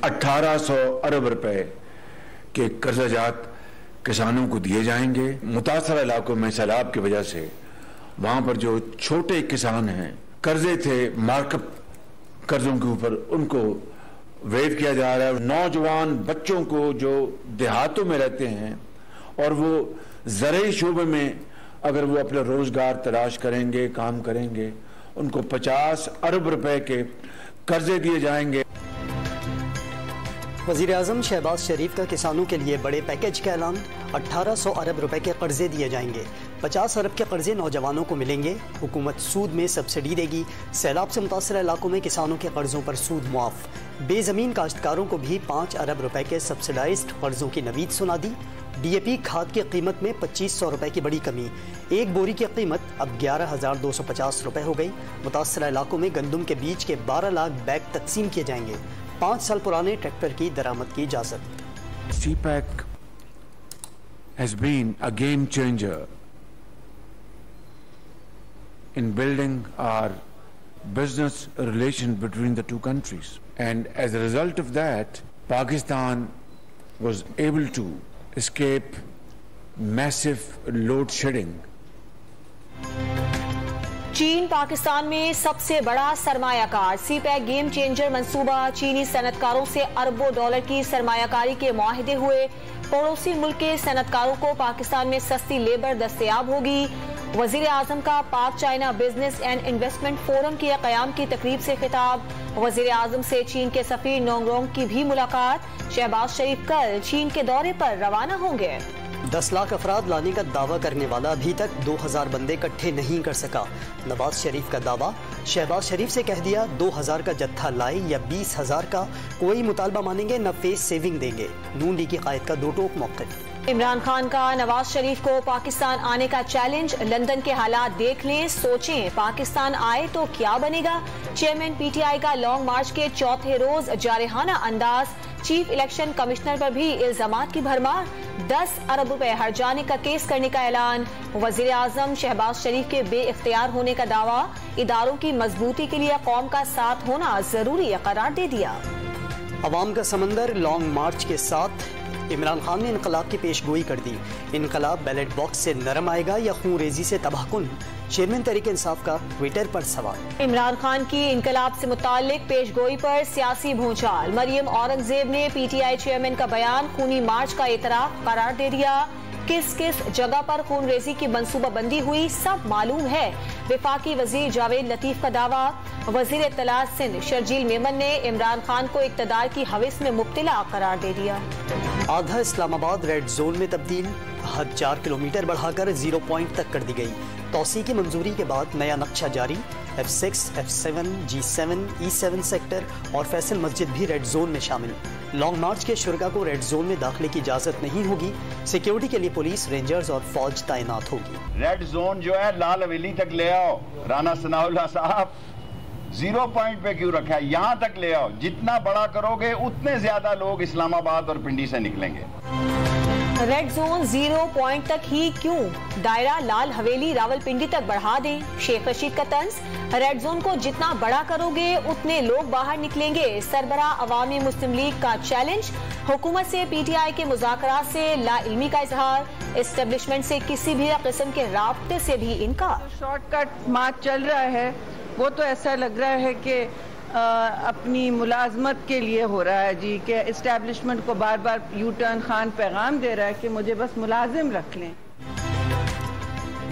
1800 अरब रुपए के कर्जा जात किसानों को दिए जाएंगे। मुतासरा इलाकों में सैलाब की वजह से वहां पर जो छोटे किसान हैं, कर्जे थे मार्कअप कर्जों के ऊपर, उनको वेव किया जा रहा है। नौजवान बच्चों को जो देहातों में रहते हैं और वो ज़राई शोबे में अगर वो अपना रोजगार तलाश करेंगे, काम करेंगे, उनको 50 अरब रुपए के कर्जे दिए जाएंगे। वज़ीर आज़म शहबाज शरीफ का किसानों के लिए बड़े पैकेज का ऐलान। 1800 अरब रुपए के कर्जे दिए जाएंगे। 50 अरब के कर्जे नौजवानों को मिलेंगे। हुकूमत सूद में सब्सिडी देगी। सैलाब से मुतासर इलाकों में किसानों के कर्जों पर सूद मुआफ। बेज़मीन काश्तकारों को भी 5 अरब रुपए के सब्सिडाइज्ड कर्जों की नवीद सुना दी। DAP खाद की कीमत में 2500 रुपए की बड़ी कमी। एक बोरी की कीमत अब 11,250 रुपए हो गई। मुतासर इलाकों में गंदम के बीज के 12 लाख बैग तकसीम किए जाएंगे। 5 साल पुराने ट्रैक्टर की दरामद की इजाजत। CPEC has been a game changer in building our business relation between the two countries, and as a result of that, Pakistan was able to escape massive load shedding. चीन पाकिस्तान में सबसे बड़ा सरमायाकार। CPEC गेम चेंजर मंसूबा। चीनी सनतकारों से अरबों dollar की सरमायाकारी के मुआहदे हुए। पड़ोसी मुल्क के सनतकारों को पाकिस्तान में सस्ती लेबर दस्तयाब होगी। वजीर आजम का पाक China business and investment forum के क़याम की तकरीब से खिताब। वजीर आजम से चीन के सफीर नोंगरोंग की भी मुलाकात। शहबाज शरीफ कल चीन के दौरे पर रवाना होंगे। 10 लाख अफराद लाने का दावा करने वाला अभी तक 2000 बंदे इकट्ठे नहीं कर सका। नवाज शरीफ का दावा। शहबाज शरीफ से कह दिया 2000 का जत्था लाए या 20,000 का, कोई मुतालबा मानेंगे न फेस सेविंग देंगे। नून लीग की कायद का दो टोक मौक़िफ़। इमरान खान का नवाज शरीफ को पाकिस्तान आने का चैलेंज। लंदन के हालात देख लें, सोचें पाकिस्तान आए तो क्या बनेगा। चेयरमैन PTI का लॉन्ग मार्च के चौथे रोज जारहाना अंदाज। चीफ इलेक्शन कमिश्नर पर भी इल्जामात की भरमार। 10 अरब रुपए हर जाने का केस करने का ऐलान। वजीर आजम शहबाज शरीफ के बेइख्तियार होने का दावा। इदारों की मजबूती के लिए कौम का साथ होना जरूरी करार दे दिया। अवाम का समंदर लॉन्ग मार्च के साथ इमरान खान ने इनकलाब की पेशगोई कर दी। इनकलाब बैलेट बॉक्स से नरम आएगा या खून रेजी से तबाहकुन। चेयरमैन तहरीक इंसाफ का ट्विटर पर सवाल। इमरान खान की इनकलाब से मुताल्लिक पेशगोई पर सियासी भूचाल। मरियम औरंगजेब ने PTI चेयरमैन का बयान खूनी मार्च का एतराफ करार दे दिया। किस किस जगह पर खून रेजी की मंसूबाबंदी हुई सब मालूम है। वफाकी वजीर जावेद लतीफ का दावा। वजीर इत्तलात सिंध शर्जील मेमन ने इमरान खान को इक़्तिदार की हविस में मुब्तला करार दे दिया। आधा इस्लामाबाद रेड जोन में तब्दील। हद 4 किलोमीटर बढ़ाकर 0 पॉइंट तक कर दी गई। तौसी की मंजूरी के बाद नया नक्शा जारी। F6, F7, G7, E7 sector और फैसल मस्जिद भी रेड जोन में शामिल। लॉन्ग मार्च के शुरका को रेड जोन में दाखिले की इजाजत नहीं होगी। सिक्योरिटी के लिए पुलिस, रेंजर्स और फौज तैनात होगी। रेड जोन जो है लाल हवेली तक ले आओ। राना सनाउल्लाह साहब 0 पॉइंट पे क्यों रखा है, यहाँ तक ले आओ। जितना बड़ा करोगे उतने ज्यादा लोग इस्लामाबाद और पिंडी से निकलेंगे। रेड जोन 0 पॉइंट तक ही क्यों, दायरा लाल हवेली रावलपिंडी तक बढ़ा दें। शेख रशीद का तंज। रेड जोन को जितना बड़ा करोगे उतने लोग बाहर निकलेंगे। सरबरा अवामी मुस्लिम लीग का चैलेंज। हुकूमत से PTI के मुज़ाकरात से लाइल्मी का इजहार। एस्टेब्लिशमेंट से किसी भी किस्म के राब्ते से भी इनकार। शॉर्टकट मार्च चल रहा है, वो तो ऐसा लग रहा है कि अपनी मुलाजमत के लिए हो रहा है जी, कि इस्टेब्लिशमेंट को बार बार यू टर्न खान पैगाम दे रहा है कि मुझे बस मुलाजिम रख लें।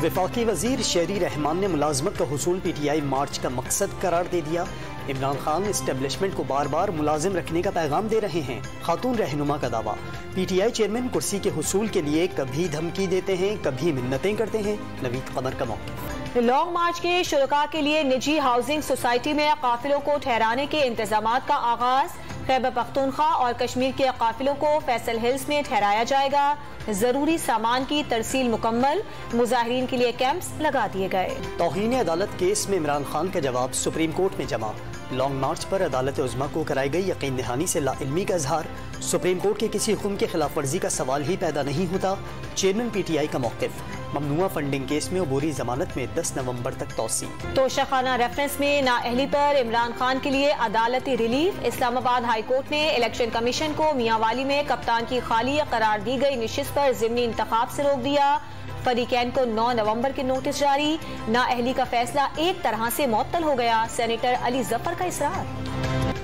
वफाकी वजीर शेरी रहमान ने मुलाजमत का हुसूल PTI मार्च का मकसद करार दे दिया। इमरान खान इस्टेब्लिशमेंट को बार बार मुलाजिम रखने का पैगाम दे रहे हैं। खातून रहनुमा का दावा। PTI चेयरमैन कुर्सी के हुसूल के लिए कभी धमकी देते हैं, कभी मिन्नतें करते हैं। नवीद कमर का मौक़िफ़। लॉन्ग मार्च के शुरका के लिए निजी हाउसिंग सोसाइटी में काफिलों को ठहराने के इंतजामात का आगाज। खैबर पख्तूनख्वा और कश्मीर के काफिलों को फैसल हिल्स में ठहराया जाएगा। जरूरी सामान की तरसील मुकम्मल। मुजाहिरीन के लिए कैंप्स लगा दिए गए। तौहीन अदालत केस में इमरान खान का जवाब सुप्रीम कोर्ट में जमा। लॉन्ग मार्च पर अदालत उज़्मा को कराई गई यकीन दहानी से लाइल्मी का इजहार। सुप्रीम कोर्ट के किसी हुक्म की खिलाफ वर्जी का सवाल ही पैदा नहीं होता। चेयरमैन PTI का मौक़िफ़। ممنوعہ فنڈنگ کیس میں عبوری ضمانت میں 10 نومبر تک توسیع۔ توشہ ریفرنس میں نااہلی پر عمران خان کے لیے عدالتی ریلیف۔ اسلام آباد ہائی کورٹ نے الیکشن کمیشن کو میاں والی میں کپتان کی خالی قرار دی گئی نشست پر ضمنی انتخاب سے روک دیا۔ فریقین کو 9 نومبر کے نوٹس جاری۔ نااہلی کا فیصلہ ایک طرح سے معطل ہو گیا، سینیٹر علی ظفر کا اصرار۔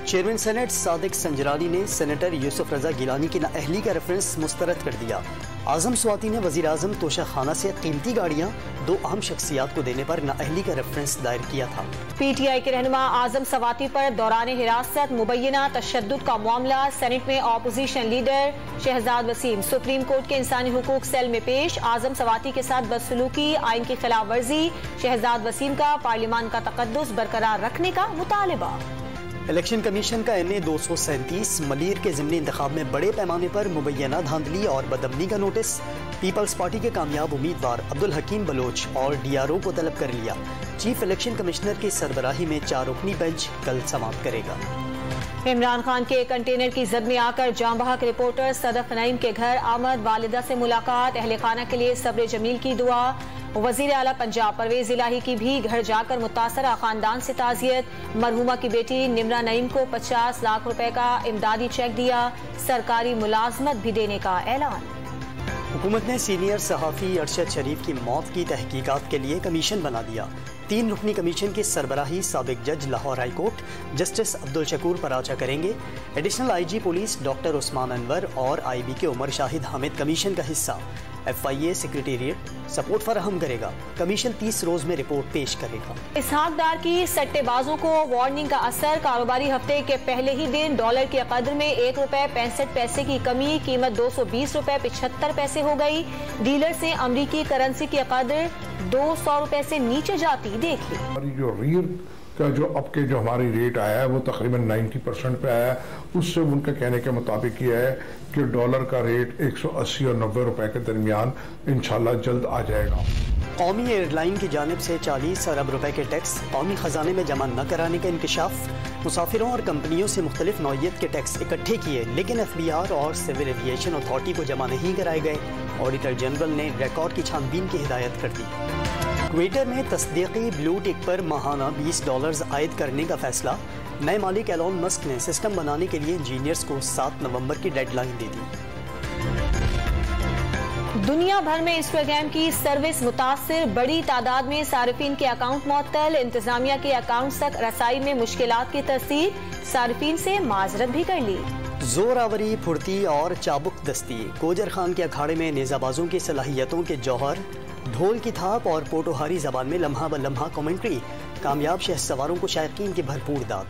چیئرمین سینٹ صادق سنجرانی نے سینیٹر یوسف رضا گیلانی کی نااہلی کا ریفرنس مسترد کر دیا۔ اعظم سواتی نے وزیر اعظم توشہ خانہ سے قیمتی گاڑیاں 2 اہم شخصیات کو دینے پر نااہلی کا ریفرنس دائر کیا تھا۔ پی ٹی آئی کے رہنما اعظم سواتی پر دوران حراست مبینہ تشدد کا معاملہ، سینٹ میں opposition leader Shahzad Waseem supreme court کے انسانی حقوق سیل میں پیش۔ اعظم سواتی کے ساتھ بدسلوکی، آئین کی خلاف ورزی، شہزاد وسیم کا پارلیمان کا تقدس برقرار رکھنے کا مطالبہ۔ الیکشن کمیشن کا NA 237 ملیر کے ضمنی انتخاب میں بڑے پیمانے پر مبینہ دھاندلی اور بدامنی کا نوٹس۔ پیپلز پارٹی کے کامیاب امیدوار عبدالحکیم بلوچ اور DRO کو طلب کر لیا۔ چیف الیکشن کمشنر کی سربراہی میں 4 رکنی بینچ کل سماعت کرے گا۔ عمران خان کے کنٹینر کی زد میں آ کر جاں بحق رپورٹر صدف نعیم کے گھر آمد، والدہ سے ملاقات، اہل خانہ کے لیے صبر جمیل کی دعا۔ وزیر اعلیٰ پنجاب پرویز الہی کی بھی گھر جا کر متاثرہ خاندان سے تعزیت۔ مرحومہ کی بیٹی نمرہ نعیم کو 50 لاکھ روپے کا امدادی چیک دیا، سرکاری ملازمت بھی دینے کا اعلان۔ حکومت نے سینئر صحافی ارشد شریف کی موت کی تحقیقات کے لیے کمیشن بنا دیا۔ 3 رکنی کمیشن کی سربراہی سابق جج Lahore high court justice Abdul Shakoor Paracha کریں گے۔ ایڈیشنل IG پولیس ڈاکٹر عثمان انور اور IB کے عمر شاہد حامد کمیشن کا حصہ۔ FIA سیکریٹریٹ سپورٹ فراہم کرے گا۔ کمیشن 30 روز میں رپورٹ پیش کرے گا۔ اسحاق ڈار کی سٹے بازوں کو وارننگ کا اثر، کاروباری ہفتے کے پہلے ہی دن ڈالر کی قدر میں 1 روپے 65 پیسے کی کمی، قیمت 220 روپے 75 پیسے ہو گئی۔ ڈیلر سے امریکی کرنسی کی قدر 200 روپے سے نیچے جاتی دیکھی۔ ہماری جو ریئر کا جو اب کے جو ہماری ریٹ آیا ہے وہ تقریباً 90% پہ آیا ہے۔ اس سے ان کا کہنے کے مطابق یہ ہے کہ ڈالر کا ریٹ 180 اور 90 روپے کے درمیان انشاءاللہ جلد آ جائے گا۔ قومی ایئر لائن کی جانب سے 40 ارب روپے کے ٹیکس قومی خزانے میں جمع نہ کرانے کا انکشاف۔ مسافروں اور کمپنیوں سے مختلف نوعیت کے ٹیکس اکٹھے کیے لیکن FBR اور سول ایویشن اتھارٹی کو جمع نہیں کرائے گئے۔ آڈیٹر جنرل نے ریکارڈ کی چھان بین کی ہدایت کر دی۔ ٹویٹر میں تصدیقی بلو ٹک پر ماہانہ $20 عائد کرنے کا فیصلہ۔ نئے مالک ایلون مسک نے سسٹم بنانے کے لیے انجینئرز کو 7 نومبر کی ڈیڈ لائن دے دی۔ دنیا بھر میں انسٹاگرام کی سروس متاثر، بڑی تعداد میں صارفین کے اکاؤنٹ معطل، انتظامیہ کے اکاؤنٹس تک رسائی میں مشکلات کی تصدیق، صارفین سے معذرت بھی کر لی۔ زور آوری، پھرتی اور چابک دستی، کوجر خان کے اکھاڑے میں نیزہ بازوں کی صلاحیتوں کے جوہر، ڈھول کی تھاپ اور پوٹوہاری زبان میں لمحہ بلمحہ کمنٹری، کامیاب شہ سواروں کو شائقین کی بھرپور داد۔